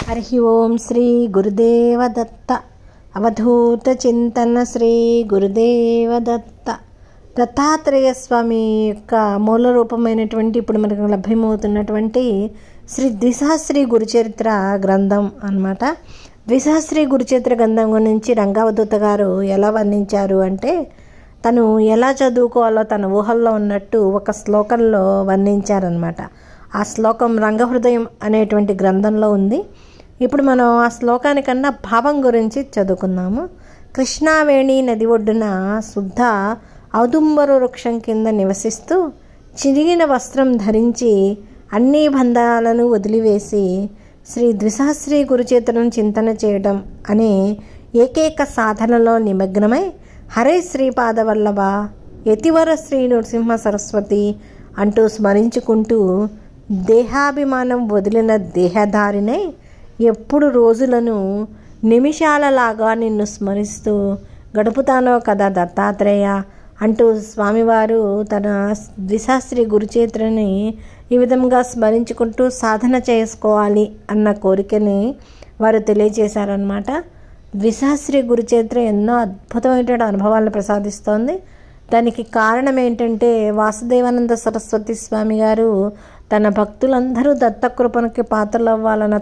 హరి ఓం శ్రీ గురుదేవ దత్త. అవధూత చింతన శ్రీ గురుదేవ దత్త. దత్తాత్రేయ స్వామి యొక్క మూల రూపమైనటువంటి ఇప్పుడు మనకు లభ్యమవుతున్నటువంటి శ్రీ ద్విసహస్రీ గురుచరిత్ర గ్రంథం అన్నమాట. ద్విసహస్రీ గురుచరిత్ర గ్రంథం గురించి రంగావధూత గారు ఎలా వర్ణించారు అంటే, తను ఎలా చదువుకోవాలో తన ఊహల్లో ఉన్నట్టు ఒక శ్లోకంలో వర్ణించారనమాట. ఆ శ్లోకం రంగహృదయం అనేటువంటి గ్రంథంలో ఉంది. ఇప్పుడు మనం ఆ శ్లోకానికన్నా భావం గురించి చదువుకుందాము. కృష్ణావేణి నది ఒడ్డున శుద్ధ ఔదుంబరు వృక్షం కింద నివసిస్తూ చిరిగిన వస్త్రం ధరించి అన్ని బంధాలను వదిలివేసి శ్రీ ద్విసహస్రీ గురుచరిత్రను చింతన చేయడం అనే ఏకైక సాధనలో నిమగ్నమై హరే శ్రీపాదవల్లభ యతివర శ్రీ నృసింహ సరస్వతి అంటూ స్మరించుకుంటూ దేహాభిమానం వదిలిన దేహధారినై ఎప్పుడు రోజులను నిమిషాలలాగా నిన్ను స్మరిస్తూ గడుపుతానో కదా దత్తాత్రేయ అంటూ స్వామివారు తన ద్విసహస్రీ గురుచరిత్రని ఈ విధంగా స్మరించుకుంటూ సాధన చేసుకోవాలి అన్న కోరికని వారు తెలియజేశారనమాట. ద్విసహస్రీ గురుచరిత్ర ఎన్నో అద్భుతమైనటువంటి అనుభవాలను ప్రసాదిస్తోంది. దానికి కారణం ఏంటంటే, వాసుదేవానంద సరస్వతి స్వామి గారు తన భక్తులందరూ దత్తకృపణకి పాత్రలు అవ్వాలన్న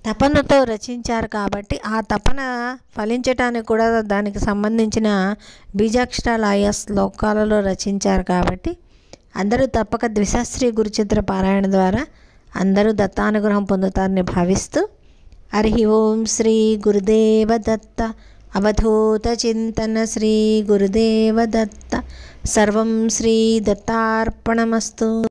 తపనతో రచించారు కాబట్టి, ఆ తపన ఫలించటానికి కూడా దానికి సంబంధించిన బీజాక్షరాలు ఆయా శ్లోకాలలో రచించారు కాబట్టి, అందరూ తప్పక ద్విసహస్రీ గురుచరిత్ర పారాయణ ద్వారా అందరూ దత్తానుగ్రహం పొందుతారని భావిస్తూ, హరి ఓం శ్రీ గురుదేవ దత్త. అవధూత చింతన శ్రీ గురుదేవ దత్త. సర్వం శ్రీ దత్తార్పణమస్తు.